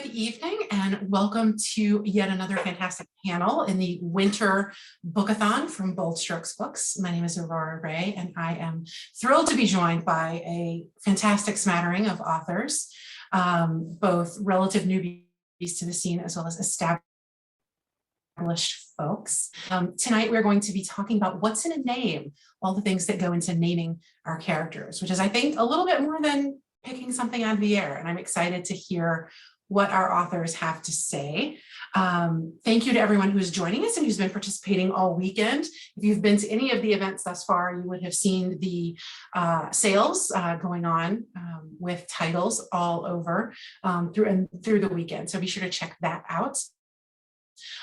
Good evening and welcome to yet another fantastic panel in the Winter Bookathon from Bold Strokes Books. My name is Aurora Rey and I am thrilled to be joined by a fantastic smattering of authors, both relative newbies to the scene as well as established folks. Tonight we're going to be talking about what's in a name, all the things that go into naming our characters, which is I think a little bit more than picking something out of the air, and I'm excited to hear what our authors have to say. Thank you to everyone who's joining us and who's been participating all weekend. If you've been to any of the events thus far, you would have seen the sales going on with titles all over through the weekend. So be sure to check that out.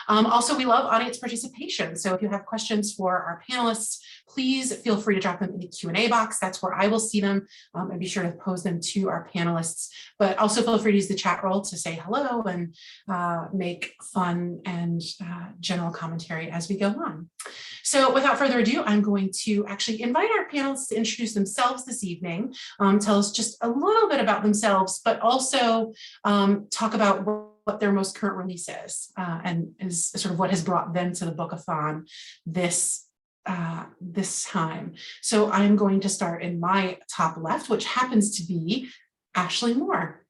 Also, we love audience participation. So if you have questions for our panelists, please feel free to drop them in the Q&A box. That's where I will see them and be sure to pose them to our panelists. But also feel free to use the chat roll to say hello and make fun and general commentary as we go on. So without further ado, I'm going to actually invite our panelists to introduce themselves this evening, tell us just a little bit about themselves, but also talk about what their most current release is and is sort of what has brought them to the Bookathon this time. So I'm going to start in my top left, which happens to be Ashley Moore.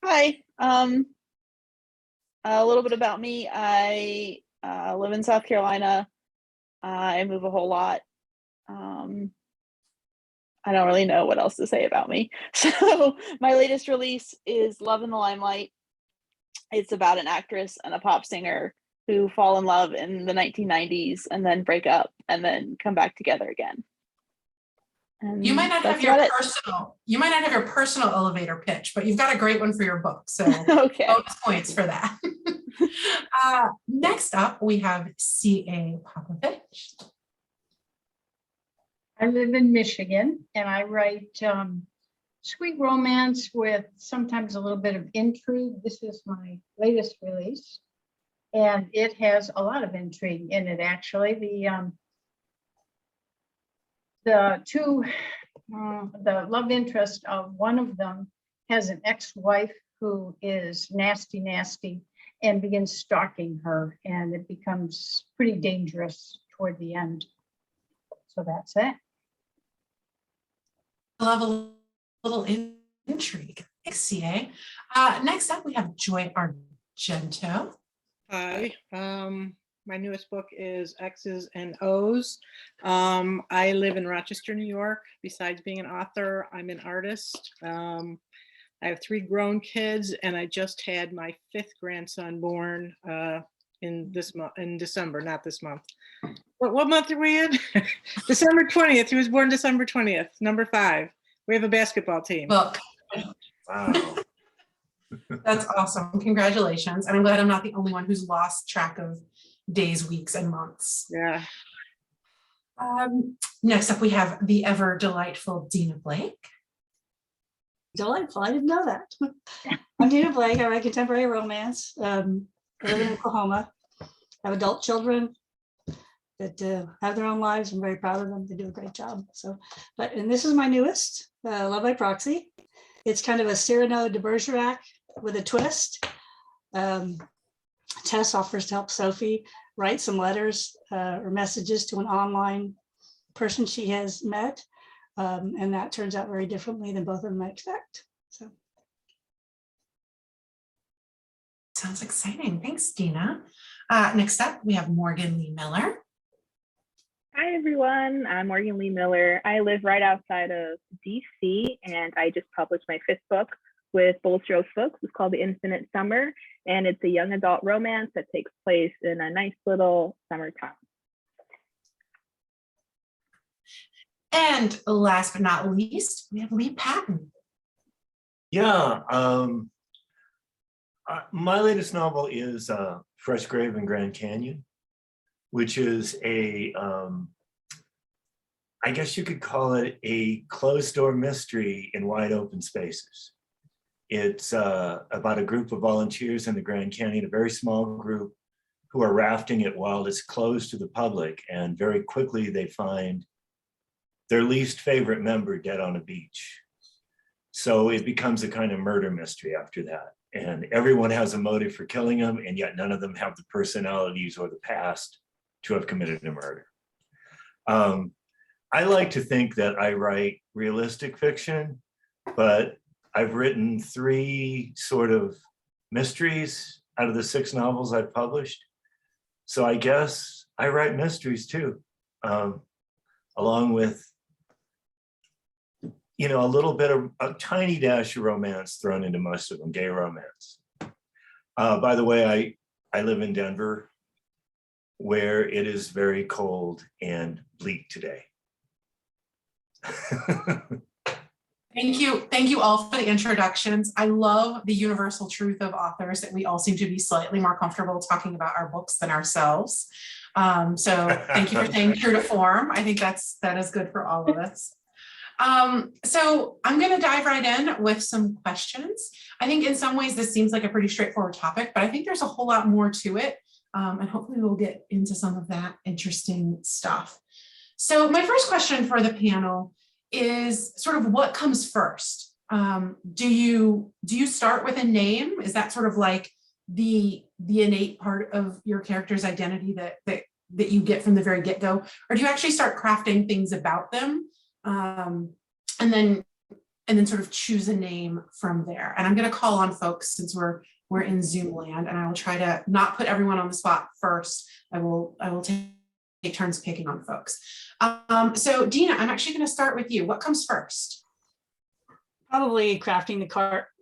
Hi, a little bit about me. I live in South Carolina. I move a whole lot. I don't really know what else to say about me. So my latest release is Love in the Limelight. It's about an actress and a pop singer who fall in love in the 1990s and then break up and then come back together again. And you might not have your personal elevator pitch, but you've got a great one for your book. So okay. Bonus points for that. Next up, we have C.A. Popovich. I live in Michigan and I write sweet romance with sometimes a little bit of intrigue. This is my latest release, and it has a lot of intrigue in it, actually. The love interest of one of them has an ex-wife who is nasty, and begins stalking her, and it becomes pretty dangerous toward the end. So that's it. I love a little intrigue. Thanks, CA. Next up, we have Joy Argento. Hi. My newest book is X's and O's. I live in Rochester, New York. Besides being an author, I'm an artist. I have 3 grown kids, and I just had my 5th grandson born in December, not this month. What month are we in? December 20th. He was born December 20th, number 5. We have a basketball team. Book. Wow. That's awesome. Congratulations. And I'm glad I'm not the only one who's lost track of days, weeks, and months. Yeah. Next up, we have the ever delightful Dena Blake. Delightful. I didn't know that. I'm Dena Blake. I write contemporary romance. I live in Oklahoma. I have adult children that have their own lives. I'm very proud of them. They do a great job. And this is my newest, Love by Proxy. It's kind of a Cyrano de Bergerac with a twist. Tess offers to help Sophie write some letters or messages to an online person she has met. And that turns out very differently than both of them might expect. So. Sounds exciting. Thanks, Dena. Next up, we have Morgan Lee Miller. Hi, everyone. I'm Morgan Lee Miller. I live right outside of DC, and I just published my 5th book with Bold Strokes Books. It's called The Infinite Summer, and it's a young adult romance that takes place in a nice little summer town. And last but not least, we have Lee Patton. Yeah, my latest novel is Fresh Grave in Grand Canyon, which is I guess you could call it a closed-door mystery in wide open spaces. It's about a group of volunteers in the Grand Canyon, a very small group, who are rafting it while it's closed to the public, and very quickly they find their least favorite member dead on a beach. So it becomes a kind of murder mystery after that. And everyone has a motive for killing them, and yet none of them have the personalities or the past to have committed a murder. I like to think that I write realistic fiction, but I've written 3 sort of mysteries out of the 6 novels I've published. So I guess I write mysteries too, along with, you know, a little bit of a tiny dash of romance thrown into most of them, gay romance. By the way, I live in Denver, where it is very cold and bleak today. Thank you all for the introductions. I love the universal truth of authors that we all seem to be slightly more comfortable talking about our books than ourselves. So thank you for staying true to form. I think that is good for all of us. So I'm going to dive right in with some questions. I think in some ways this seems like a pretty straightforward topic, but I think there's a whole lot more to it. And hopefully we'll get into some of that interesting stuff. So my first question for the panel is sort of what comes first? Do you start with a name? Is that sort of like the innate part of your character's identity that you get from the very get-go? Or do you actually start crafting things about them? And then sort of choose a name from there. And I'm going to call on folks since we're in Zoom land, and I will try to not put everyone on the spot first. I will take turns picking on folks. So Dena, I'm actually going to start with you. What comes first? Probably crafting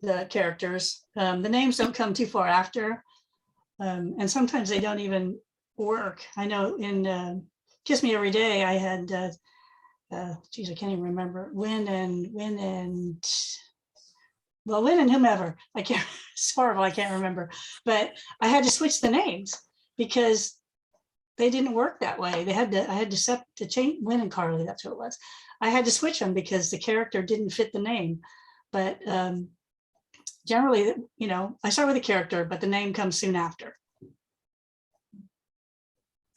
the characters. The names don't come too far after, and sometimes they don't even work. I know in Kiss Me Every Day, I had, geez, I can't even remember, Win and whomever. I can't, it's horrible, I can't remember. But I had to switch the names because they didn't work that way. I had to change Win and Carly, that's what it was. I had to switch them because the character didn't fit the name. But generally, you know, I start with a character, but the name comes soon after.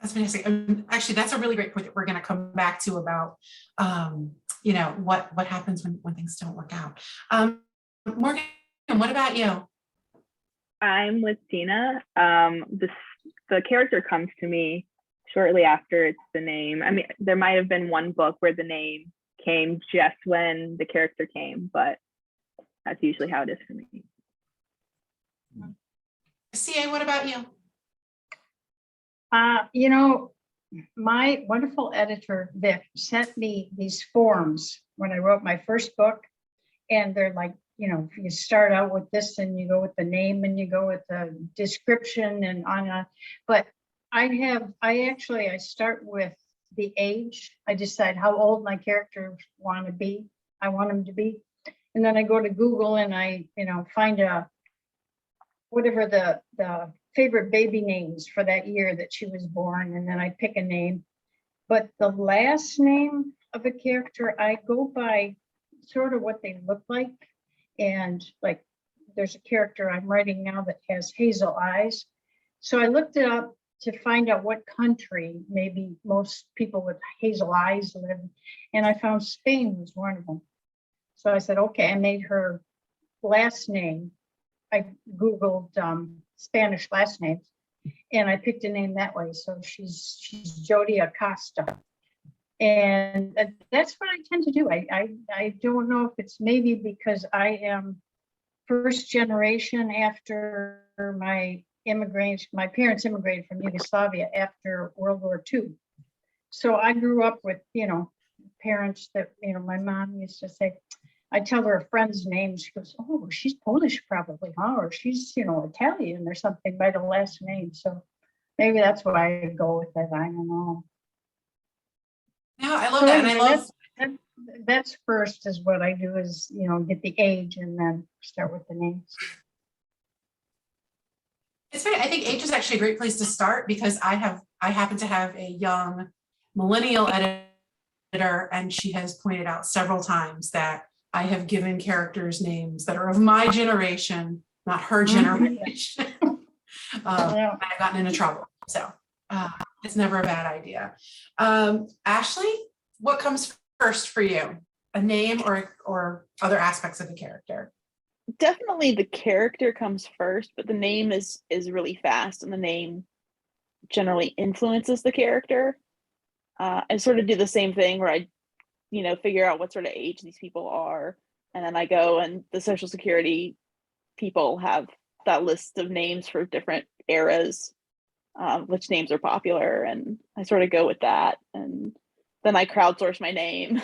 That's fantastic. Actually, that's a really great point that we're going to come back to about, you know, what happens when things don't work out. Morgan, what about you? I'm with Dena. The character comes to me shortly after it's the name. I mean, there might have been one book where the name came just when the character came, but that's usually how it is for me. CA, what about you? You know, my wonderful editor, Vic, sent me these forms when I wrote my first book. And they're like, you know, you start out with this and you go with the name and you go with the description and on. But I start with the age. I decide how old my characters want to be. I want them to be. And then I go to Google and I, you know, find whatever the favorite baby names for that year that she was born. And then I pick a name. But the last name of a character, I go by sort of what they look like. And like, there's a character I'm writing now that has hazel eyes. So I looked it up to find out what country maybe most people with hazel eyes live. And I found Spain was one of them. So I said, okay, I made her last name. I Googled Spanish last names and I picked a name that way. So she's Jodi Acosta. And that's what I tend to do. I don't know if it's maybe because I am first generation after my parents immigrated from Yugoslavia after World War II. So I grew up with, you know, parents that, you know, my mom used to say, I tell her a friend's name, she goes, oh, she's Polish probably, huh? Or she's, you know, Italian or something by the last name. So maybe that's why I go with it. I don't know. Yeah, I love that. And I love that's first is what I do is, you know, get the age and then start with the names. It's funny. I think age is actually a great place to start because I happen to have a young millennial editor, and she has pointed out several times that I have given characters names that are of my generation, not her generation. I've gotten into trouble. So it's never a bad idea. Ashley, what comes first for you? A name or other aspects of the character? definitely the character comes first, but the name is really fast, and the name generally influences the character. I sort of do the same thing where I, figure out what sort of age these people are, and then I go and the Social Security people have that list of names for different eras, which names are popular, and I sort of go with that, and then I crowdsource my name.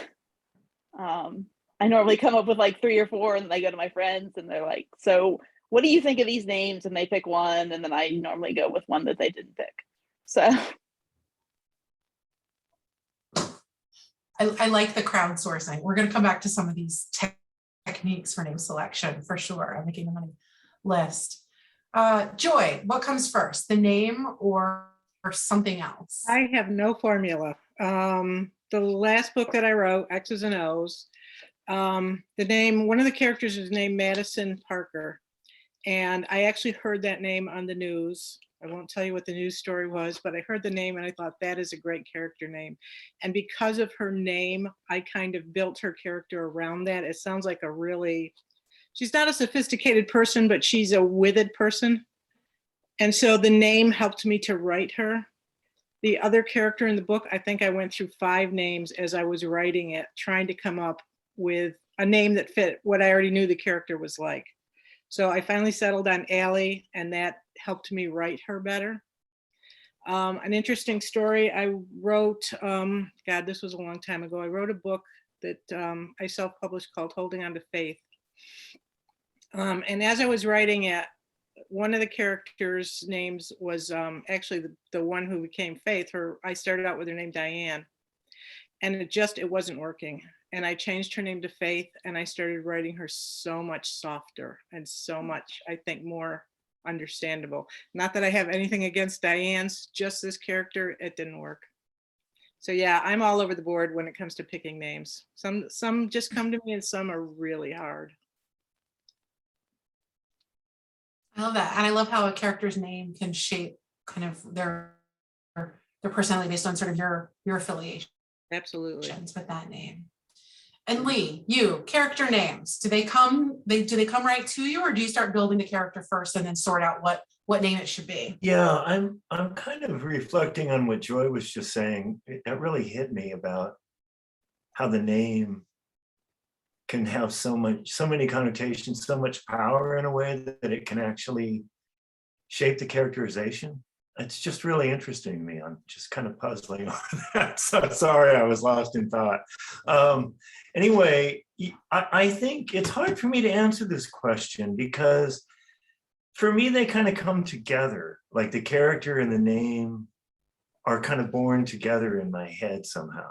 I normally come up with like 3 or 4, and then I go to my friends and they're like, so what do you think of these names? And they pick one, and then I normally go with one that they didn't pick. So I like the crowdsourcing. We're going to come back to some of these techniques for name selection for sure. I'm making them on a list. Joy, what comes first, the name or something else? I have no formula. The last book that I wrote, X's and O's, one of the characters is named Madison Parker. And I actually heard that name on the news. I won't tell you what the news story was, but I heard the name and I thought that is a great character name. And because of her name, I kind of built her character around that. It sounds like she's not a sophisticated person, but she's a withered person. And so the name helped me to write her. The other character in the book, I think I went through 5 names as I was writing it, trying to come up with a name that fit what I already knew the character was like. So I finally settled on Allie, and that helped me write her better. An interesting story I wrote, God, this was a long time ago. I wrote a book that I self-published called Holding On to Faith. And as I was writing it, one of the characters' names was actually the one who became Faith. I started out with her name Diane, and it wasn't working. And I changed her name to Faith, and I started writing her so much softer and so much, I think, more understandable. Not that I have anything against Diane's, just this character, it didn't work. So yeah, I'm all over the board when it comes to picking names. Some just come to me, and some are really hard. I love that. And I love how a character's name can shape kind of their personality based on sort of your affiliations Absolutely. with that name. And Lee, you, character names, do they come right to you, or do you start building the character first and then sort out what name it should be? Yeah, I'm kind of reflecting on what Joy was just saying. That really hit me about how the name can have so many connotations, so much power in a way that it can actually shape the characterization. It's just really interesting to me. I'm just kind of puzzling over that. So sorry, I was lost in thought. Anyway, I think it's hard for me to answer this question because for me, they kind of come together. Like the character and the name are kind of born together in my head somehow.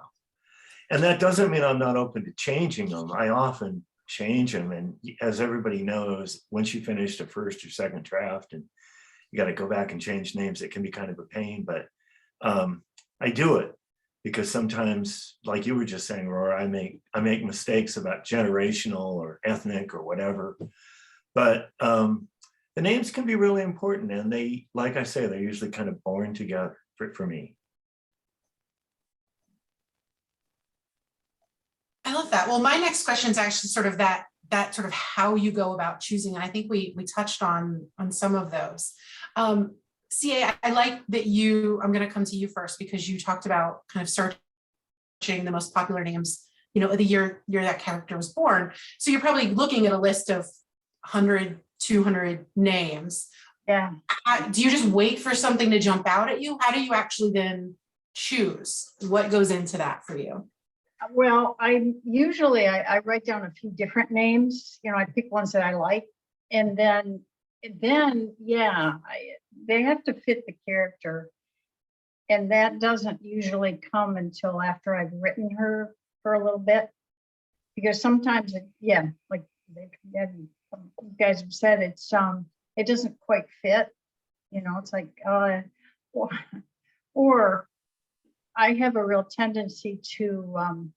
And that doesn't mean I'm not open to changing them. I often change them. And as everybody knows, once you finish the first or second draft and you got to go back and change names, it can be kind of a pain, but I do it because sometimes, like you were just saying, Aurora, I make mistakes about generational or ethnic or whatever, but the names can be really important, and they, like I say, they're usually kind of born together for me. I love that. Well, my next question is actually sort of that sort of how you go about choosing. And I think we touched on some of those. CA, I like that I'm going to come to you first because you talked about kind of searching the most popular names, of the year that character was born. So you're probably looking at a list of 100, 200 names. Yeah. Do you just wait for something to jump out at you? How do you actually then choose? What goes into that for you? Well, I write down a few different names. I pick ones that I like, and then yeah, they have to fit the character, and that doesn't usually come until after I've written her for a little bit, because sometimes like you guys have said, it doesn't quite fit. It's like or I have a real tendency to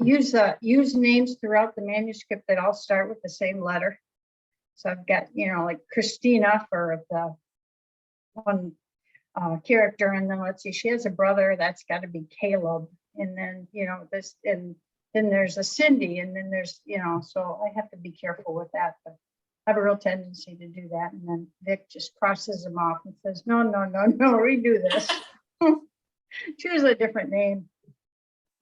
use names throughout the manuscript that all start with the same letter. So I've got, like Christina for the one character, and then let's see, she has a brother, that's got to be Caleb, and then this, and then there's a Cindy, and then there's, so I have to be careful with that, but I have a real tendency to do that. And then Vic just crosses them off and says, no, redo this. Choose a different name.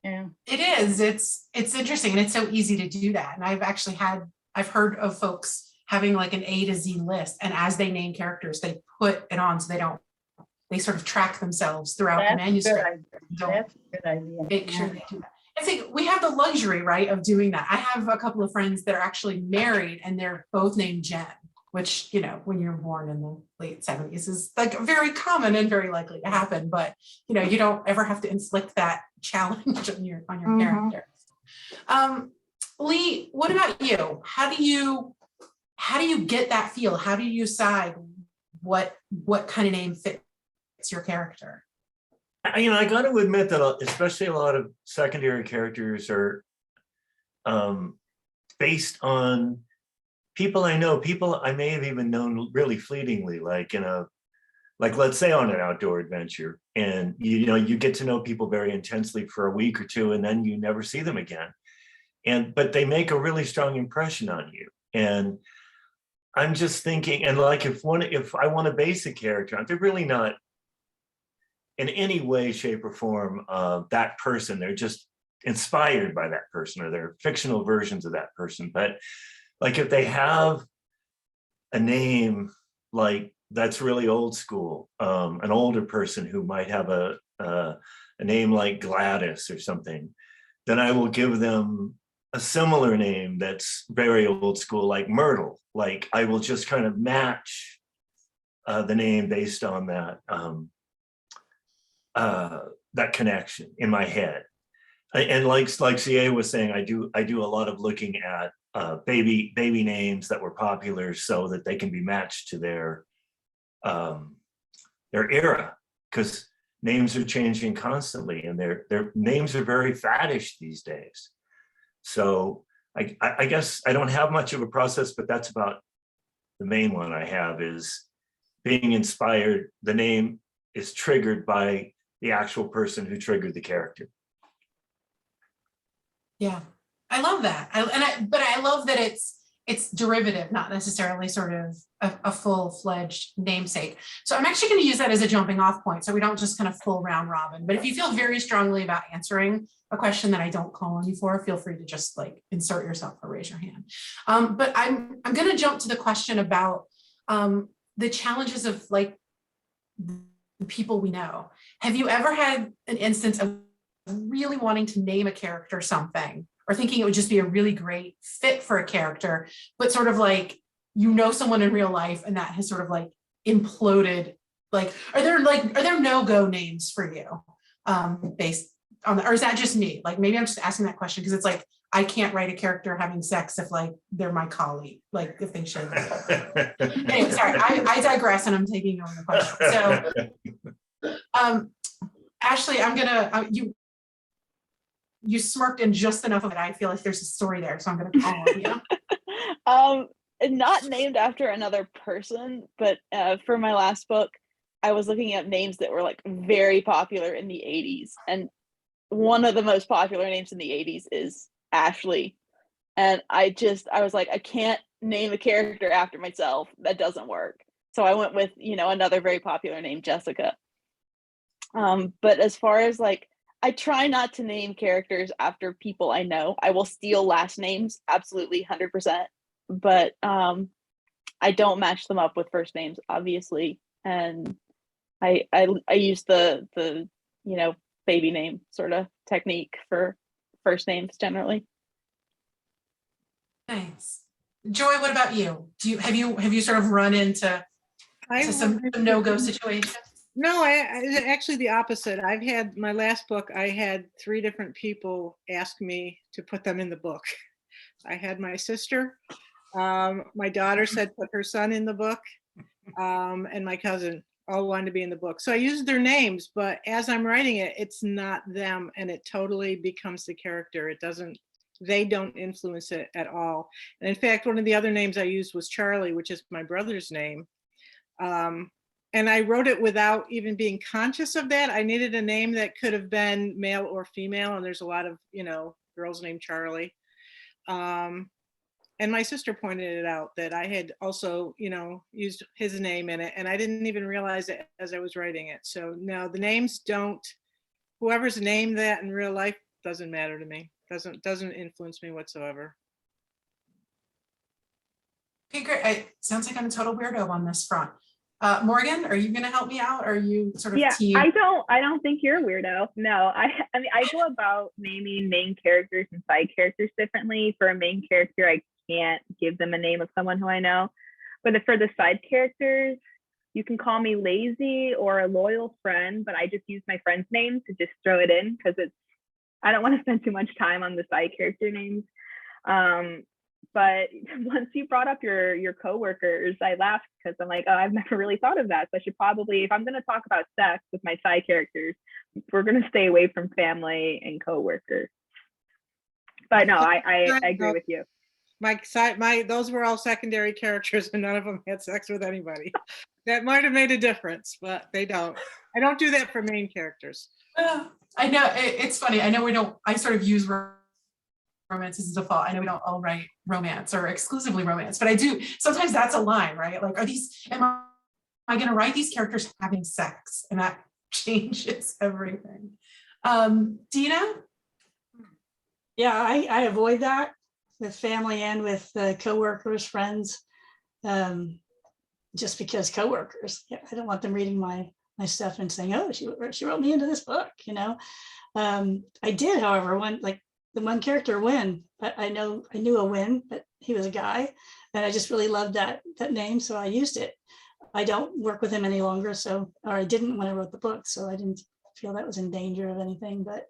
Yeah. It is. It's interesting, and it's so easy to do that. And I've heard of folks having like an A to Z list, and as they name characters, they put it on so they sort of track themselves throughout the manuscript. That's a good idea. Make sure they do that. I think we have the luxury, right, of doing that. I have a couple of friends that are actually married, and they're both named Jen, which, when you're born in the late 70s is like very common and very likely to happen. But, you don't ever have to inflict that challenge on your character. Lee, what about you? How do you get that feel? How do you decide what kind of name fits your character? I got to admit that especially a lot of secondary characters are based on people I know, people I may have even known really fleetingly, like let's say on an outdoor adventure, and you get to know people very intensely for a week or two, and then you never see them again. But they make a really strong impression on you. And I'm just thinking, and like if I want to base a character, they're really not in any way, shape, or form that person. They're just inspired by that person, or they're fictional versions of that person. But like if they have a name like that's really old school, an older person who might have a name like Gladys or something, then I will give them a similar name that's very old school, like Myrtle. Like I will just kind of match the name based on that connection in my head. And like CA was saying, I do a lot of looking at baby names that were popular so that they can be matched to their era, because names are changing constantly, and their names are very faddish these days. So I guess I don't have much of a process, but that's about the main one I have, is being inspired. The name is triggered by the actual person who triggered the character. Yeah, I love that. But I love that it's derivative, not necessarily sort of a full-fledged namesake. So I'm actually going to use that as a jumping off point, so we don't just kind of full round robin. But if you feel very strongly about answering a question that I don't call on you for, feel free to just like insert yourself or raise your hand. But I'm going to jump to the question about the challenges of like the people we know. Have you ever had an instance of really wanting to name a character something, or thinking it would just be a really great fit for a character, but sort of like, someone in real life and that has sort of like imploded? Like, are there no-go names for you based on that? Or is that just me? Like, maybe I'm just asking that question because it's like, I can't write a character having sex if like they're my colleague, like if they show that. Anyway, sorry, I digress, and I'm taking over the question. So Ashley, I'm gonna, you smirked in just enough of it. I feel like there's a story there, so I'm gonna call on you. Not named after another person, but for my last book, I was looking at names that were like very popular in the 80s. And one of the most popular names in the 80s is Ashley. And I was like, I can't name a character after myself. That doesn't work. So I went with, another very popular name, Jessica. But as far as like, I try not to name characters after people I know. I will steal last names, absolutely 100%. But I don't match them up with first names, obviously. And I use the baby name sort of technique for first names generally. Nice. Joy, what about you? Have you sort of run into some no-go situations? No, I actually the opposite. I've had my last book, I had 3 different people ask me to put them in the book. I had my sister, my daughter said put her son in the book, and my cousin all wanted to be in the book. So I used their names, but as I'm writing it, it's not them, and it totally becomes the character. They don't influence it at all. And in fact, one of the other names I used was Charlie, which is my brother's name. And I wrote it without even being conscious of that. I needed a name that could have been male or female. And there's a lot of, girl's named Charlie. And my sister pointed it out that I had also, used his name in it, and I didn't even realize it as I was writing it. So no, the names don't, whoever's named that in real life doesn't matter to me. Doesn't influence me whatsoever. Okay, great. It sounds like I'm a total weirdo on this front. Morgan, are you going to help me out? Or are you sort of team? I don't think you're a weirdo. No, I mean, I go about naming main characters and side characters differently. For a main character, I can't give them a name of someone who I know. But for the side characters, you can call me lazy or a loyal friend, but I just use my friend's name to just throw it in because I don't want to spend too much time on the side character names. But once you brought up your coworkers, I laughed because I'm like, oh, I've never really thought of that. So I should probably, if I'm going to talk about sex with my side characters, we're going to stay away from family and coworkers. But no, I agree with you. Those were all secondary characters, and none of them had sex with anybody. That might have made a difference, but they don't. I don't do that for main characters. I know it's funny. I know I sort of use romance as a default. I know we don't all write romance or exclusively romance, but I do. Sometimes that's a line, right? Like, am I going to write these characters having sex? And that changes everything. Dena? Yeah, I avoid that with family and with coworkers, friends, just because coworkers. Yeah, I don't want them reading my stuff and saying, "Oh, she wrote me into this book," I did, however, the one character, Win, I knew a Win, but he was a guy, and I just really loved that name, so I used it. I don't work with him any longer, or I didn't when I wrote the book, so I didn't feel that was in danger of anything. But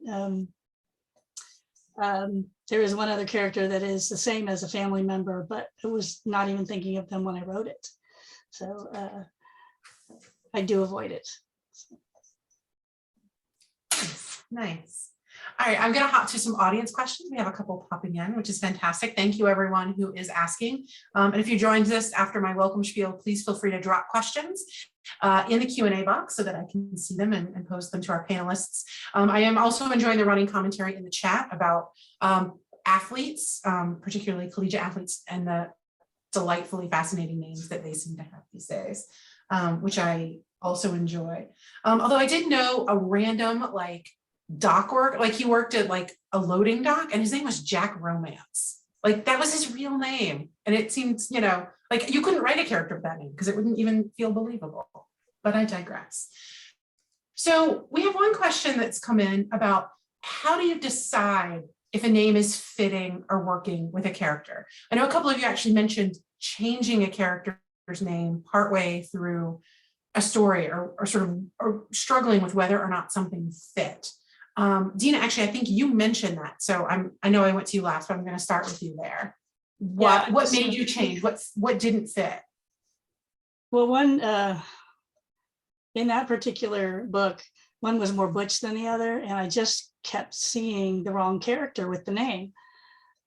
there is one other character that is the same as a family member, but I was not even thinking of them when I wrote it. So I do avoid it. Nice. All right, I'm going to hop to some audience questions. We have a couple popping in, which is fantastic. Thank you, everyone who is asking. And if you joined us after my welcome spiel, please feel free to drop questions in the Q&A box so that I can see them and post them to our panelists. I am also enjoying the running commentary in the chat about athletes, particularly collegiate athletes, and the delightfully fascinating names that they seem to have these days, which I also enjoy. Although I did know a random dock work, he worked at a loading dock, and his name was Jack Romance. That was his real name. And it seems, you couldn't write a character with that name because it wouldn't even feel believable, but I digress. So we have one question that's come in about how do you decide if a name is fitting or working with a character? I know a couple of you actually mentioned changing a character's name partway through a story or struggling with whether or not something fit. Dena, actually, I think you mentioned that. So I know I went to you last, but I'm going to start with you there. What made you change? What didn't fit? Well, one in that particular book, one was more butch than the other, and I just kept seeing the wrong character with the name.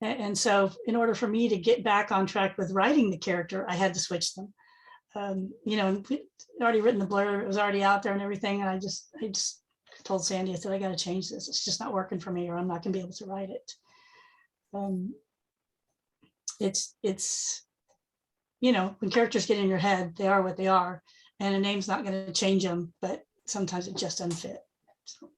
And so in order for me to get back on track with writing the character, I had to switch them. And already written the blurb, it was already out there and everything. And I just told Sandy, I said, I got to change this. It's just not working for me, or I'm not going to be able to write it. It's when characters get in your head, they are what they are, and a name's not going to change them, but sometimes it just doesn't fit. So.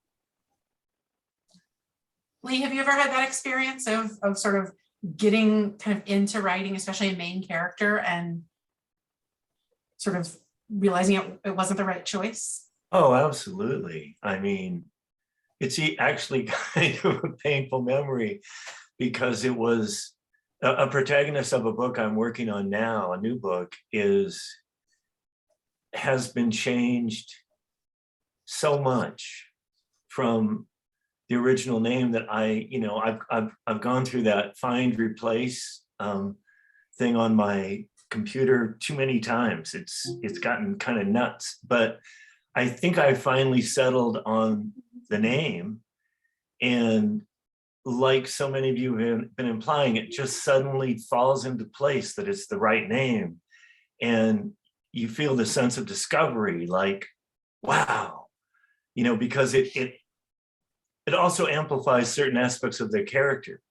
Lee, have you ever had that experience of sort of getting kind of into writing, especially a main character, and sort of realizing it wasn't the right choice? Oh, absolutely. I mean, it's actually kind of a painful memory because it was a protagonist of a book I'm working on now, a new book, has been changed so much from the original name that I've gone through that find replace thing on my computer too many times. It's gotten kind of nuts, but I think I finally settled on the name, and like so many of you have been implying, it just suddenly falls into place that it's the right name, and you feel the sense of discovery, like, wow, because it also amplifies certain aspects of their character,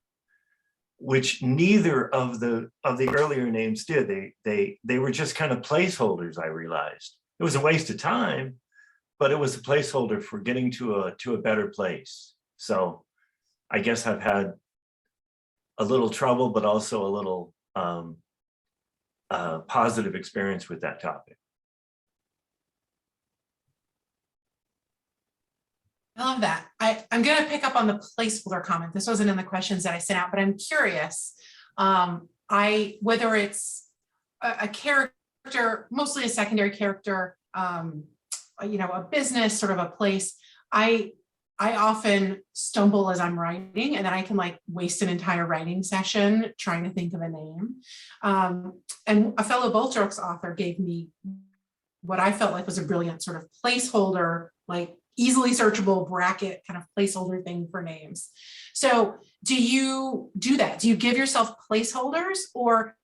which neither of the earlier names did. They were just kind of placeholders, I realized. It was a waste of time, but it was a placeholder for getting to a better place. So I guess I've had a little trouble, but also a little positive experience with that topic. I love that. I'm going to pick up on the placeholder comment. This wasn't in the questions that I sent out, but I'm curious. Whether it's a character, mostly a secondary character, a business, sort of a place. I often stumble as I'm writing, and then I can like waste an entire writing session trying to think of a name. And a fellow Boltrokes author gave me what I felt like was a brilliant sort of placeholder, like easily searchable bracket kind of placeholder thing for names. So do you do that? Do you give yourself placeholders, or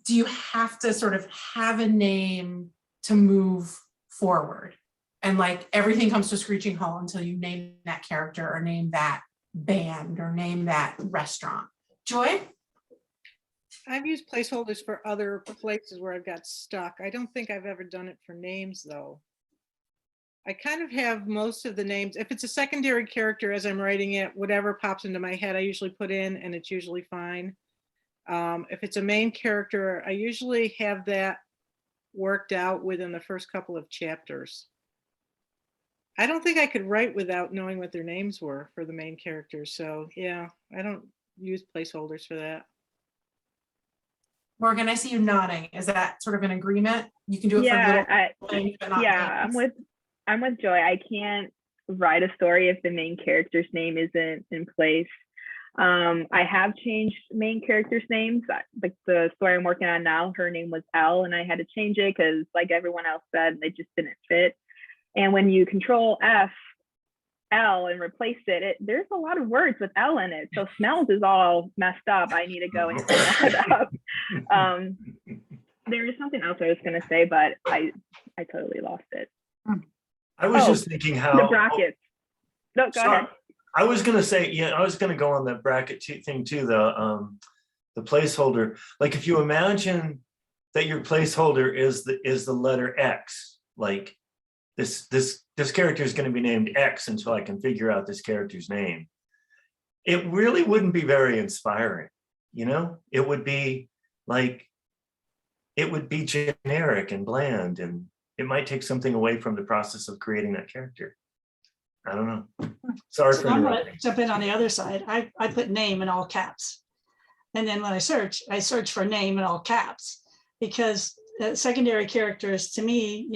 do you have to sort of have a name to move forward? And like everything comes to a screeching halt until you name that character or name that band or name that restaurant. Joy? I've used placeholders for other places where I've got stuck. I don't think I've ever done it for names though. I kind of have most of the names. If it's a secondary character as I'm writing it, whatever pops into my head, I usually put in and it's usually fine. If it's a main character, I usually have that worked out within the first couple of chapters. I don't think I could write without knowing what their names were for the main characters. So yeah, I don't use placeholders for that. Morgan, I see you nodding. Is that sort of an agreement? You can do it Yeah, for little things, but not names. I'm with Joy. I can't write a story if the main character's name isn't in place. I have changed main characters' names. Like the story I'm working on now, her name was Elle, and I had to change it because, like everyone else said, it just didn't fit. And when you Control F L and replace it, there's a lot of words with L in it. So smells is all messed up. I need to go and clean that up. There was something else I was going to say, but I totally lost it. I was just thinking how the brackets. No, go ahead. I was going to say, yeah, I was going to go on the bracket thing too, the placeholder. Like if you imagine that your placeholder is the letter X, like this character is going to be named X until I can figure out this character's name. It really wouldn't be very inspiring, you know? It would be generic and bland, and it might take something away from the process of creating that character. I don't know. Sorry for I'm gonna interrupting. jump in on the other side. I put name in all caps. And then when I search for name in all caps, because secondary characters to me,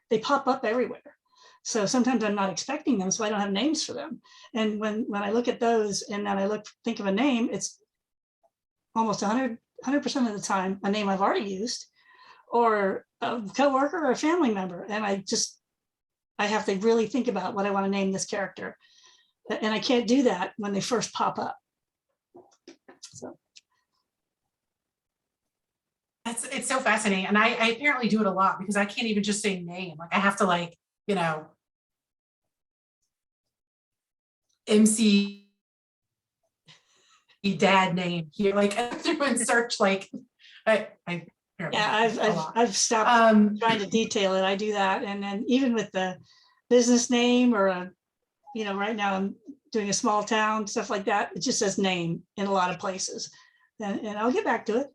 they pop up everywhere. So sometimes I'm not expecting them, so I don't have names for them. And when I look at those and then I think of a name, it's almost 100% of the time a name I've already used, or a coworker or a family member. And I have to really think about what I want to name this character. And I can't do that when they first pop up. So. It's so fascinating. And I apparently do it a lot because I can't even just say name. Like I have to MC dad name here. Like I have to search I've stopped trying to detail it. I do that. And then even with the business name or right now I'm doing a small town, stuff like that. It just says name in a lot of places. And I'll get back to it.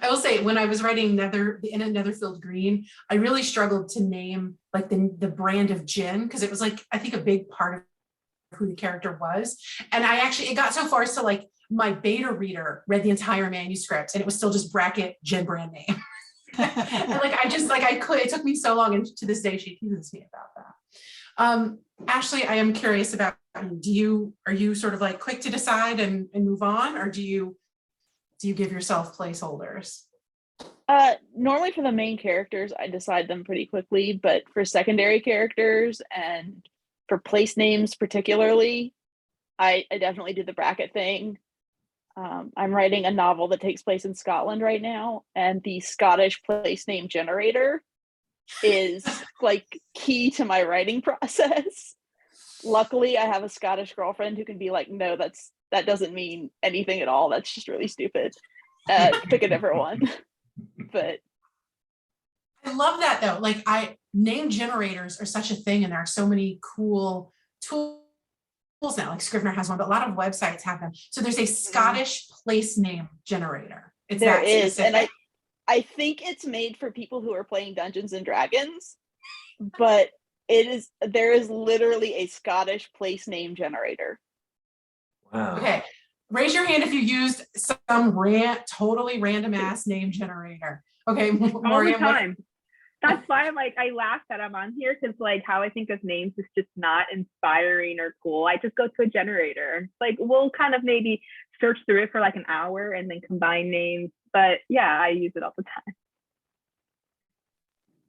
I will say when I was writing Netherfield Green, I really struggled to name like the brand of gin because it was like, I think a big part of who the character was. And it got so far as to like my beta reader read the entire manuscript and it was still just bracket gin brand name. And it took me so long, and to this day she accuses me about that. Ashley, I am curious about, are you sort of like quick to decide and move on, or do you give yourself placeholders? Normally for the main characters, I decide them pretty quickly, but for secondary characters and for place names particularly, I definitely do the bracket thing. I'm writing a novel that takes place in Scotland right now, and the Scottish place name generator is like key to my writing process. Luckily, I have a Scottish girlfriend who can be like, no, that doesn't mean anything at all. That's just really stupid. Pick a different one. But I love that though. Like name generators are such a thing, and there are so many cool tools now. Like Scrivener has one, but a lot of websites have them. So there's a Scottish place name generator. It's there that is, specific. and I think it's made for people who are playing Dungeons and Dragons, but there is literally a Scottish place name generator. Wow. Okay, raise your hand if you used some totally random ass name generator. Okay, All the Morgan, time. That's why I laugh that I'm on here, because like how I think of names is just not inspiring or cool. I just go to a generator. Like we'll kind of maybe search through it for like an hour and then combine names. But yeah, I use it all the time.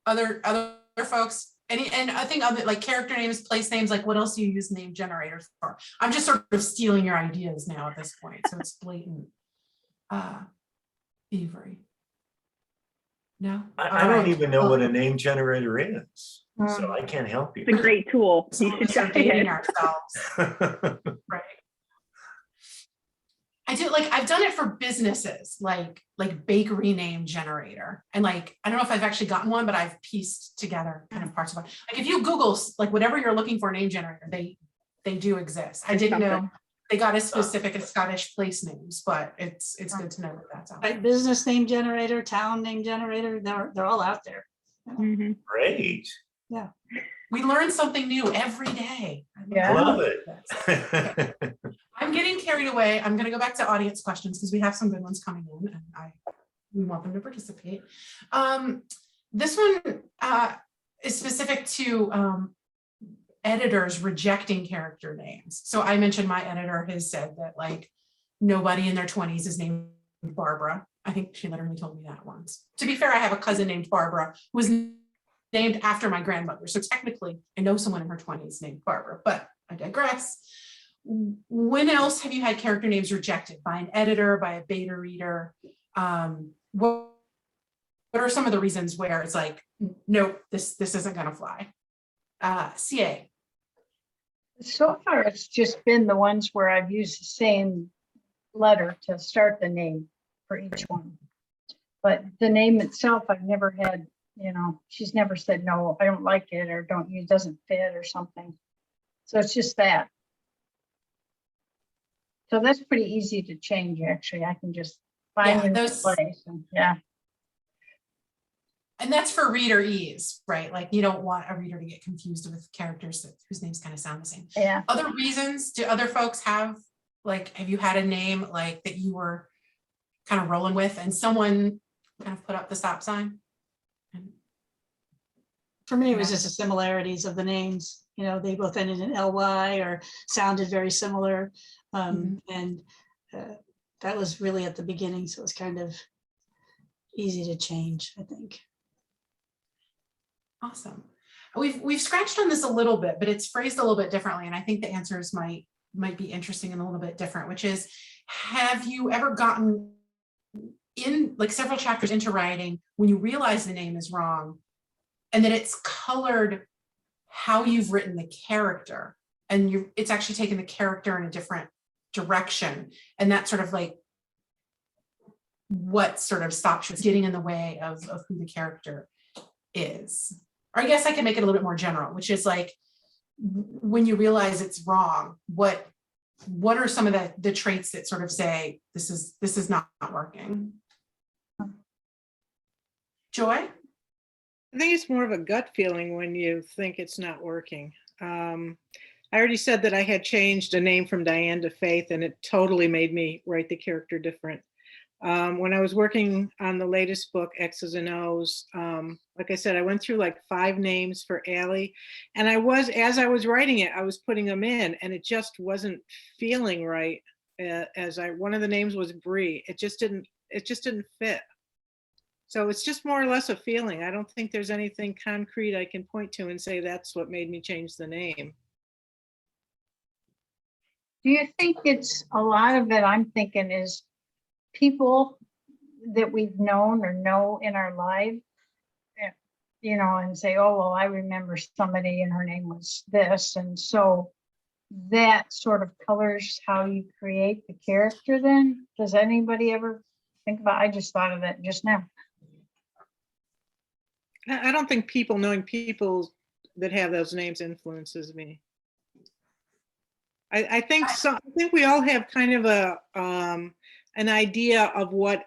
other folks, and I think other like character names, place names, like what else do you use name generators for? I'm just sort of stealing your ideas now at this point, so it's blatant. Avery. No, I don't even know what a name generator is, so I can't help you. It's a great tool. Some You of should us are try dating it. ourselves, right? I do, like, I've done it for businesses, like bakery name generator, and like I don't know if I've actually gotten one, but I've pieced together kind of parts of it. Like if you Google like whatever you're looking for name generator, they do exist. I didn't know they got as specific as Scottish place names, but it's good to know that that's out there. Right, business name generator, town name generator, they're all out there. Mhm. Great. Yeah. We learn something new every day. Yeah. I love it. I'm getting carried away. I'm going to go back to audience questions because we have some good ones coming in, and we want them to participate. This one is specific to editors rejecting character names. So I mentioned my editor has said that like nobody in their 20s is named Barbara. I think she literally told me that once. To be fair, I have a cousin named Barbara who was named after my grandmother. So technically I know someone in her 20s named Barbara, but I digress. When else have you had character names rejected by an editor, by a beta reader? What are some of the reasons where it's like, nope, this isn't gonna fly? CA. So far, it's just been the ones where I've used the same letter to start the name for each one. But the name itself, I've never had, she's never said, no, I don't like it, or it doesn't fit or something. So it's just that. So that's pretty easy to change, actually. I can just find those place and And that's for reader ease, right? Like you don't want a reader to get confused with characters whose names kind of sound the same. Yeah. Other reasons, do other folks have you had a name like that you were kind of rolling with and someone kind of put up the stop sign? For me, it was just the similarities of the names. They both ended in LY or sounded very similar. And that was really at the beginning. So it was kind of easy to change, I think. Awesome. We've scratched on this a little bit, but it's phrased a little bit differently. And I think the answers might be interesting and a little bit different, which is, have you ever gotten in like several chapters into writing when you realize the name is wrong and that it's colored how you've written the character and it's actually taken the character in a different direction, and that sort of like what sort of stops you getting in the way of who the character is? Or I guess I can make it a little bit more general, which is like when you realize it's wrong, what are some of the traits that sort of say this is not working? Joy? I think it's more of a gut feeling when you think it's not working. I already said that I had changed a name from Diane to Faith, and it totally made me write the character different. When I was working on the latest book, X's and O's, like I said, I went through like 5 names for Allie, and as I was writing it, I was putting them in, and it just wasn't feeling right. One of the names was Bree. It just didn't fit. So it's just more or less a feeling. I don't think there's anything concrete I can point to and say that's what made me change the name. Do you think it's a lot of it, I'm thinking, is people that we've known or know in our life, and say, oh, well, I remember somebody and her name was this. And so that sort of colors how you create the character then? Does anybody ever think about, I just thought of that just now. I don't think knowing people that have those names influences me. I think we all have kind of an idea of what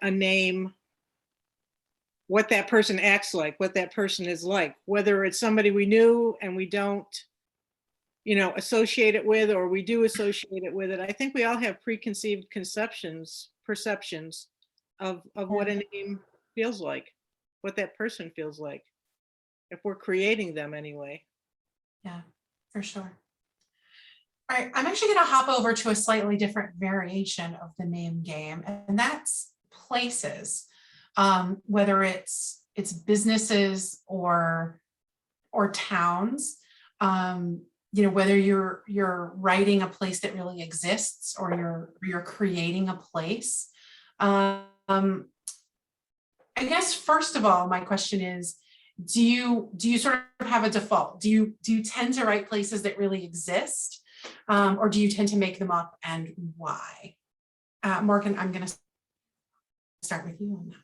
that person acts like, what that person is like, whether it's somebody we knew and we don't, associate it with, or we do associate it with it. I think we all have preconceived perceptions of what a name feels like, what that person feels like, if we're creating them anyway. Yeah, for sure. All right, I'm actually going to hop over to a slightly different variation of the name game, and that's places. Whether it's businesses or towns, whether you're writing a place that really exists or you're creating a place. I guess first of all, my question is, do you sort of have a default? Do you tend to write places that really exist, or do you tend to make them up, and why? Morgan, I'm going to start with you on that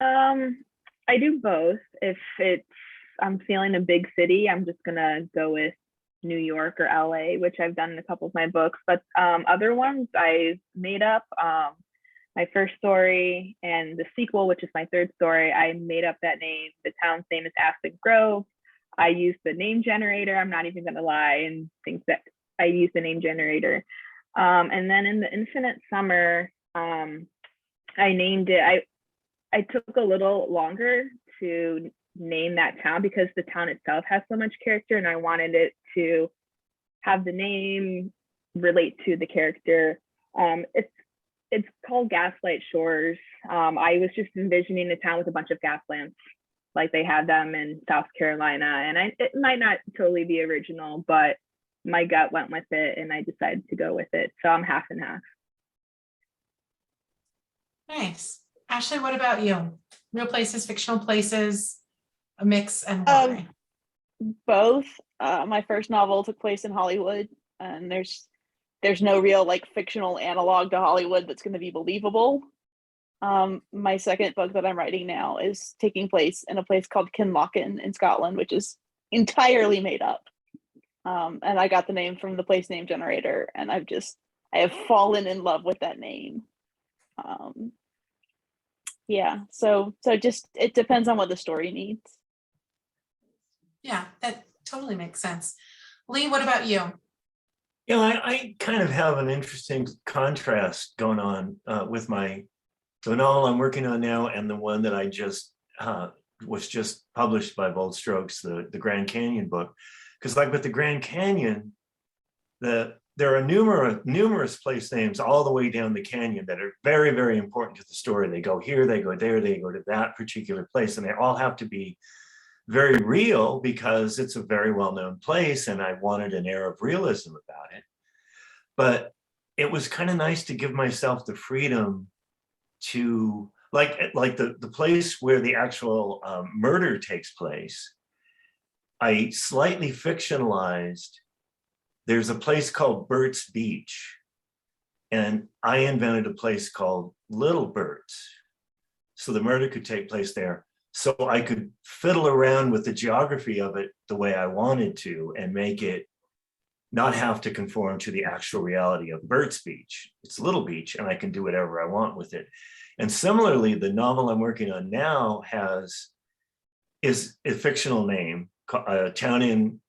one. I do both. If I'm feeling a big city, I'm just gonna go with New York or LA, which I've done in a couple of my books. But other ones I've made up. My first story and the sequel, which is my third story, I made up that name. The town's name is Aspen Grove. I used the name generator. I'm not even gonna lie and think that I used the name generator. And then in the Infinite Summer, I named it. I took a little longer to name that town because the town itself has so much character, and I wanted it to have the name relate to the character. It's called Gaslight Shores. I was just envisioning a town with a bunch of gas lamps, like they have them in South Carolina, and it might not totally be original, but my gut went with it, and I decided to go with it. So I'm half and half. Nice. Ashley, what about you? Real places, fictional places, a mix, and why? Both. My first novel took place in Hollywood, and there's no real fictional analog to Hollywood that's going to be believable. My second book that I'm writing now is taking place in a place called Kinlochen in Scotland, which is entirely made up. And I got the name from the place name generator, and I have fallen in love with that name. Yeah, so just it depends on what the story needs. Yeah, that totally makes sense. Lee, what about you? Yeah, I kind of have an interesting contrast going on with the novel I'm working on now and the one that I just was just published by Bold Strokes, the Grand Canyon book. Because with the Grand Canyon, there are numerous place names all the way down the canyon that are very, very important to the story. They go here, they go there, they go to that particular place, and they all have to be very real because it's a very well-known place, and I wanted an air of realism about it. But it was kind of nice to give myself the freedom to, the place where the actual murder takes place, I slightly fictionalized. There's a place called Burt's Beach, and I invented a place called Little Burt's. So the murder could take place there. So I could fiddle around with the geography of it the way I wanted to and make it not have to conform to the actual reality of Burt's Beach. It's Little Beach, and I can do whatever I want with it. And similarly, the novel I'm working on now is a fictional name, a town in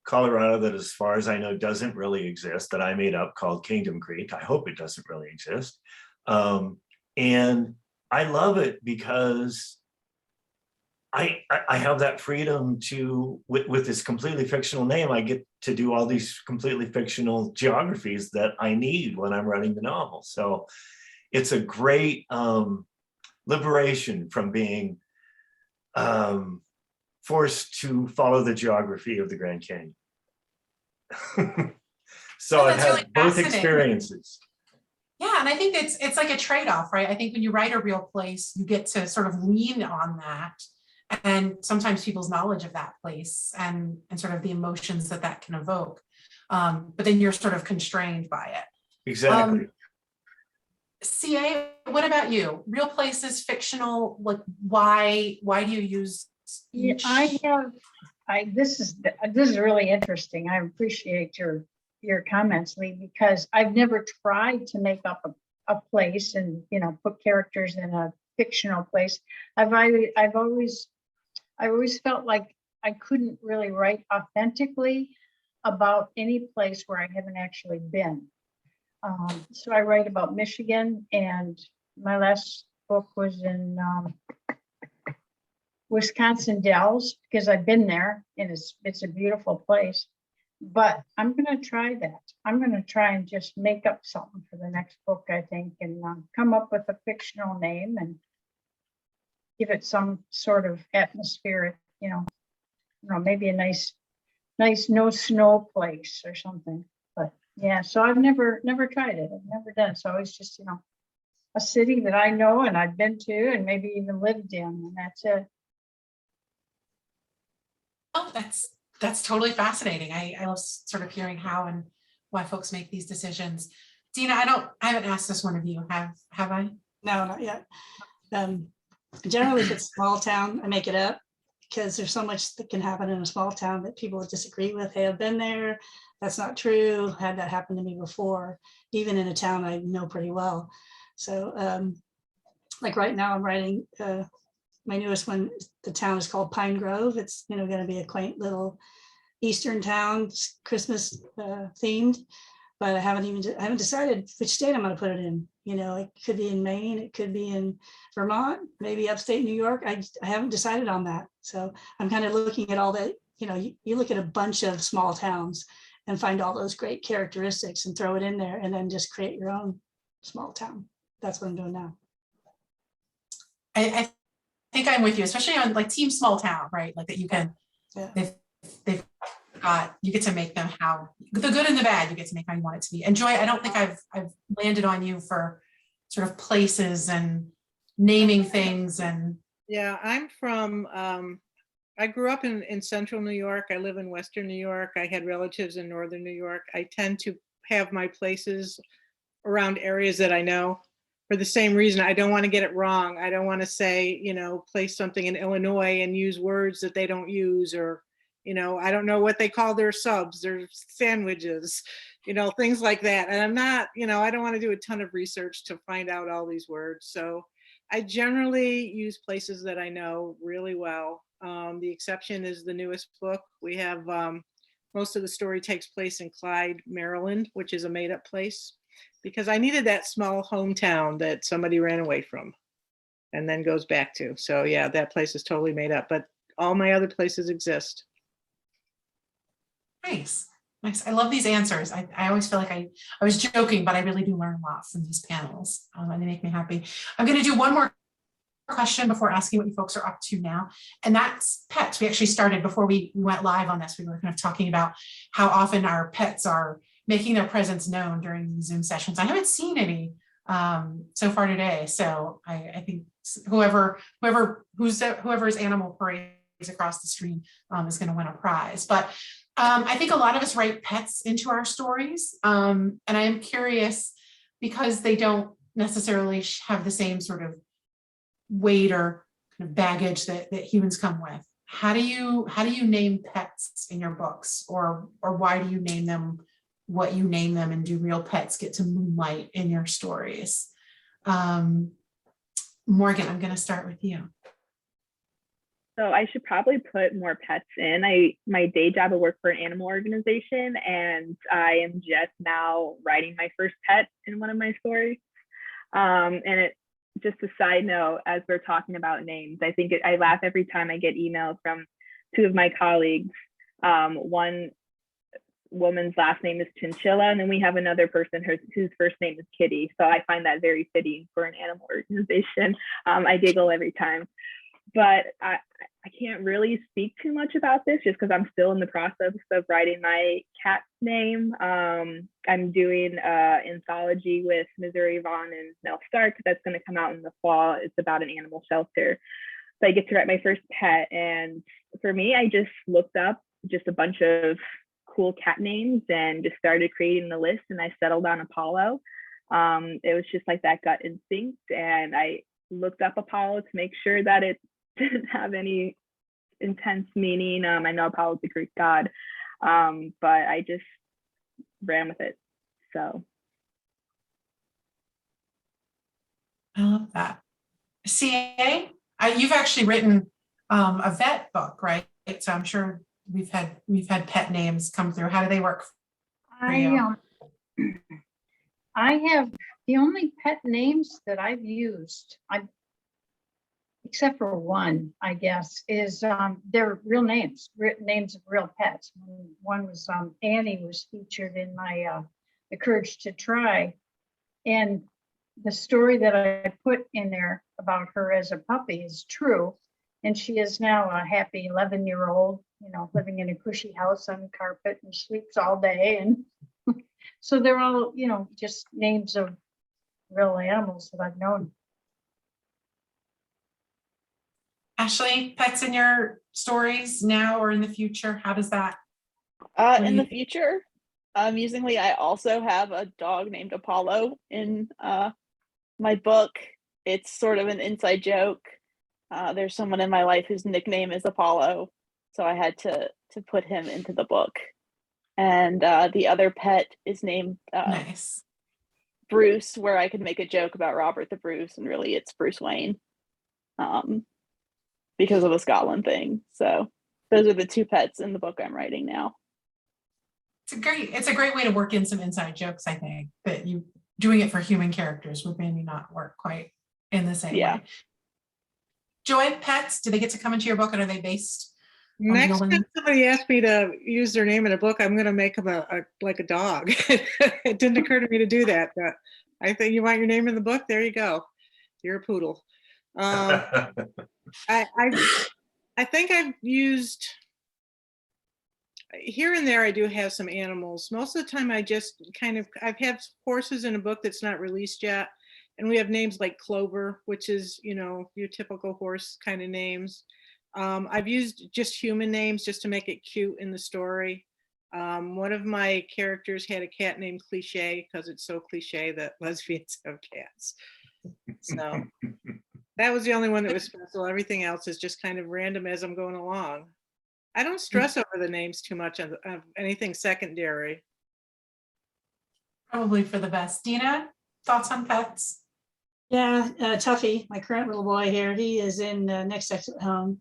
Colorado that, as far as I know, doesn't really exist, that I made up, called Kingdom Creek. I hope it doesn't really exist. And I love it because I have that freedom to, with this completely fictional name, I get to do all these completely fictional geographies that I need when I'm writing the novel. So it's a great liberation from being forced to follow the geography of the Grand Canyon. So I've had really both fascinating. experiences. Yeah, and I think it's like a trade-off, right? I think when you write a real place, you get to sort of lean on that, and sometimes people's knowledge of that place and sort of the emotions that can evoke. but then you're sort of constrained by it. Exactly. CA, what about you? Real places, fictional, like why do you use Yeah, each? this is really interesting. I appreciate your comments, Lee, because I've never tried to make up a place and, you know, put characters in a fictional place. I've always felt like I couldn't really write authentically about any place where I haven't actually been. So I write about Michigan, and my last book was in Wisconsin Dells, because I've been there and it's a beautiful place. But I'm going to try that. I'm going to try and just make up something for the next book, I think, and come up with a fictional name and give it some sort of atmospheric, you know, maybe a nice no snow place or something. But yeah, so I've never tried it. I've never done it. So it's just, you know, a city that I know and I've been to and maybe even lived in, and that's it. Oh, that's totally fascinating. I love sort of hearing how and why folks make these decisions. Dena, I haven't asked this one of you. Have I? No, not yet. Generally, if it's a small town, I make it up because there's so much that can happen in a small town that people would disagree with. Hey, I've been there. That's not true. Had that happen to me before, even in a town I know pretty well. So like right now I'm writing my newest one. The town is called Pine Grove. It's, you know, going to be a quaint little Eastern town, Christmas themed, but I haven't decided which state I'm going to put it in. You know, it could be in Maine, it could be in Vermont, maybe upstate New York. I haven't decided on that. So I'm kind of looking at all that. You know, you look at a bunch of small towns and find all those great characteristics and throw it in there, and then just create your own small town. That's what I'm doing now. I think I'm with you, especially on like Team Small Town, right? Like that you can, Yeah. they've got, you get to make them how, the good and the bad, you get to make how you want it to be. And Joy, I don't think I've landed on you for sort of places and naming things and. Yeah, I'm from, I grew up in central New York. I live in Western New York. I had relatives in Northern New York. I tend to have my places around areas that I know. For the same reason, I don't want to get it wrong. I don't want to say, you know, place something in Illinois and use words that they don't use, or, you know, I don't know what they call their subs, their sandwiches, you know, things like that. And I'm not, you know, I don't want to do a ton of research to find out all these words. So I generally use places that I know really well. The exception is the newest book. We have, most of the story takes place in Clyde, Maryland, which is a made up place, because I needed that small hometown that somebody ran away from and then goes back to. So yeah, that place is totally made up, but all my other places exist. Nice. I love these answers. I always feel like I was joking, but I really do learn a lot from these panels, and they make me happy. I'm going to do one more question before asking what you folks are up to now, and that's pets. We actually started before we went live on this. We were kind of talking about how often our pets are making their presence known during these Zoom sessions. I haven't seen any so far today, so I think whoever's animal parades across the stream is going to win a prize. But I think a lot of us write pets into our stories, and I am curious, because they don't necessarily have the same sort of weight or kind of baggage that humans come with. How do you name pets in your books, or why do you name them what you name them, and do real pets get to moonlight in your stories? Morgan, I'm going to start with you. So I should probably put more pets in. My day job, I work for an animal organization, and I am just now writing my first pet in one of my stories. And it, just a side note, as we're talking about names, I think I laugh every time I get emails from two of my colleagues. One woman's last name is Chinchilla, and then we have another person whose first name is Kitty. So I find that very fitting for an animal organization. I giggle every time. But I can't really speak too much about this just because I'm still in the process of writing my cat's name. I'm doing an anthology with Missouri Vaughn and Nell Stark that's going to come out in the fall. It's about an animal shelter. So I get to write my first pet. And for me, I just looked up just a bunch of cool cat names and just started creating the list, and I settled on Apollo. It was just like that gut instinct, and I looked up Apollo to make sure that it didn't have any intense meaning. I know Apollo's a Greek god, but I just ran with it. So I love that. CA, you've actually written a vet book, right? So I'm sure we've had pet names come through. How do they work for you? I have the only pet names that I've used, except for one, I guess, is they're real names, names of real pets. One was Annie, was featured in my The Courage to Try, and the story that I put in there about her as a puppy is true, and she is now a happy 11-year-old, living in a cushy house on carpet and sleeps all day, and so they're all, just names of real animals that I've known. Ashley, pets in your stories now or in the future? How does that? In the future, amusingly, I also have a dog named Apollo in my book. It's sort of an inside joke. There's someone in my life whose nickname is Apollo, so I had to put him into the book. And the other pet is named Nice. Bruce, where I could make a joke about Robert the Bruce, and really it's Bruce Wayne, because of the Scotland thing. So those are the two pets in the book I'm writing now. It's a great way to work in some inside jokes, I think, that you doing it for human characters would maybe not work quite in the same way. Joy, pets, do they get to come into your book, and are they based? Next time somebody asks me to use their name in a book, I'm going to make them like a dog. It didn't occur to me to do that, but I think you want your name in the book. There you go. You're a poodle. I think I've used here and there. I do have some animals. Most of the time, I've had horses in a book that's not released yet, and we have names like Clover, which is your typical horse kind of names. I've used just human names just to make it cute in the story. One of my characters had a cat named Cliche because it's so cliche that lesbians have cats. So that was the only one that was special. Everything else is just kind of random as I'm going along. I don't stress over the names too much of anything secondary. Probably for the best. Dena, thoughts on pets? Yeah, Tuffy, my current little boy here, he is in Next Exit Home.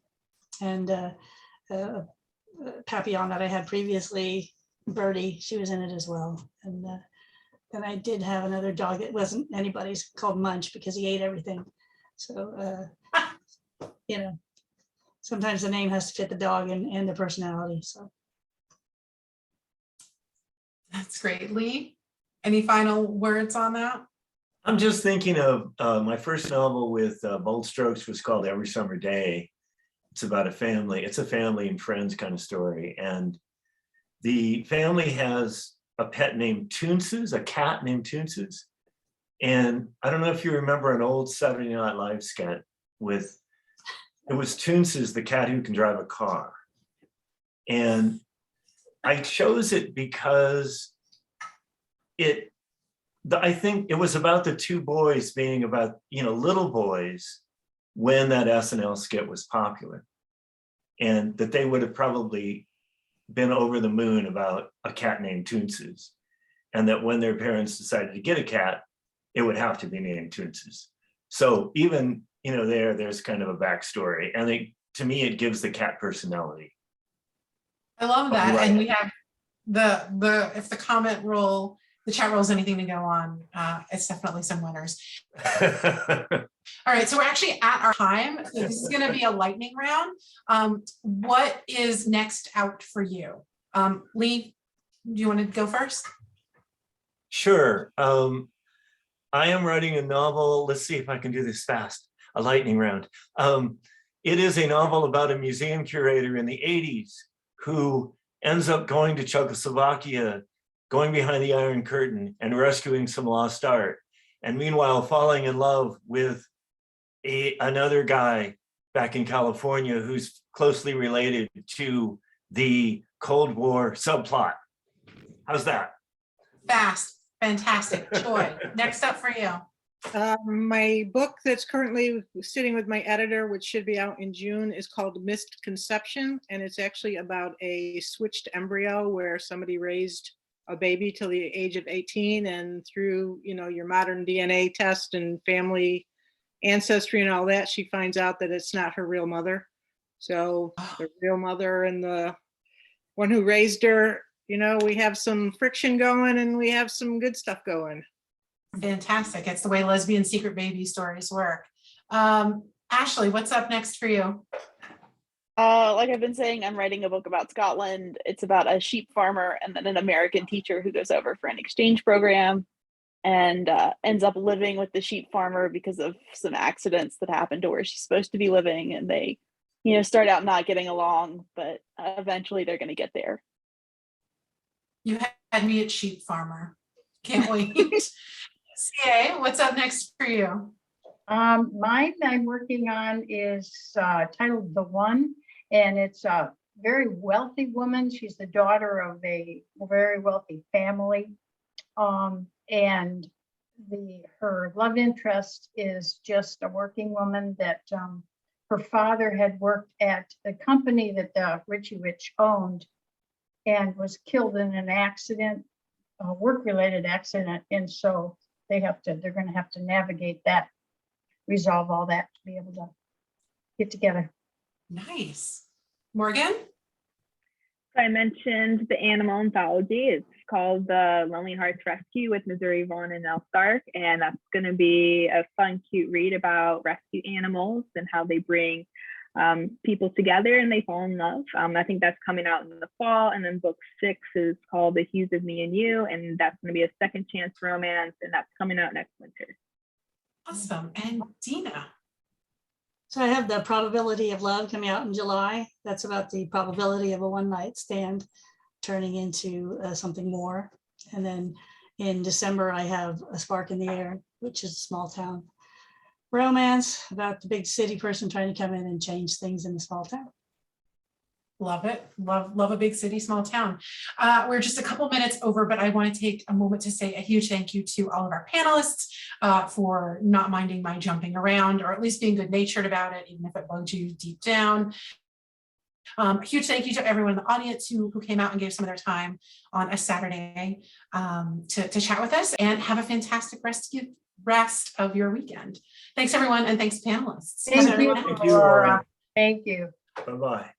And Papillon that I had previously, Birdie, she was in it as well. And then I did have another dog. It wasn't anybody's, called Munch, because he ate everything. So, sometimes the name has to fit the dog and the personality. So that's great. Lee, any final words on that? I'm just thinking of my first novel with bold strokes was called Every Summer Day. It's about a family. It's a family and friends kind of story. And the family has a pet named Toonses, a cat named Toonses. And I don't know if you remember an old Saturday Night Live sketch it was Toonses, the cat who can drive a car. And I chose it because I think it was about the two boys being about, little boys when that SNL skit was popular, and that they would have probably been over the moon about a cat named Toonses, and that when their parents decided to get a cat, it would have to be named Toonses. So even, there's kind of a backstory, and to me, it gives the cat personality. I love that. Right. And we have if the comment roll, the chat roll is anything to go on, it's definitely some winners. All right, so we're actually at our time. So this is going to be a lightning round. What is next out for you? Lee, do you want to go first? Sure. I am writing a novel. Let's see if I can do this fast. A lightning round. It is a novel about a museum curator in the 80s who ends up going to Czechoslovakia, going behind the Iron Curtain and rescuing some lost art. And meanwhile, falling in love with another guy back in California who's closely related to the Cold War subplot How's that? Fast, fantastic. Joy, next up for you. My book that's currently sitting with my editor, which should be out in June, is called Misconception, and it's actually about a switched embryo where somebody raised a baby till the age of 18, and through your modern DNA test and family ancestry and all that, she finds out that it's not her real mother. So the real mother and the one who raised her, we have some friction going and we have some good stuff going. Fantastic. It's the way lesbian secret baby stories work. Ashley, what's up next for you? Like I've been saying, I'm writing a book about Scotland. It's about a sheep farmer and then an American teacher who goes over for an exchange program and ends up living with the sheep farmer because of some accidents that happened to where she's supposed to be living. And they, start out not getting along, but eventually they're going to get there. You had me at sheep farmer. Can't wait. CA, what's up next for you? Mine I'm working on is titled The One, and it's a very wealthy woman. She's the daughter of a very wealthy family, and her love interest is just a working woman that her father had worked at the company that Richie Rich owned and was killed in an accident, a work-related accident, and so they're going to have to navigate that, resolve all that to be able to get together. Nice. Morgan? I mentioned the animal anthology. It's called The Lonely Hearts Rescue with Missouri Vaughn and Elle Stark, and that's going to be a fun, cute read about rescue animals and how they bring people together and they fall in love. I think that's coming out in the fall. And then book 6 is called The Hues of Me and You, and that's going to be a second chance romance, and that's coming out next winter. Awesome. And Dena? So I have The Probability of Love coming out in July. That's about the probability of a one-night stand turning into something more. And then in December, I have A Spark in the Air, which is a small town romance about the big city person trying to come in and change things in the small town. Love it. Love a big city, small town. We're just a couple minutes over, but I want to take a moment to say a huge thank you to all of our panelists for not minding my jumping around, or at least being good natured about it, even if it bugged you deep down. A huge thank you to everyone in the audience who came out and gave some of their time on a Saturday to chat with us, and have a fantastic rest of your weekend. Thanks everyone, and thanks panelists. Thank you, Thank you, Aurora. Thank you. Bye-bye.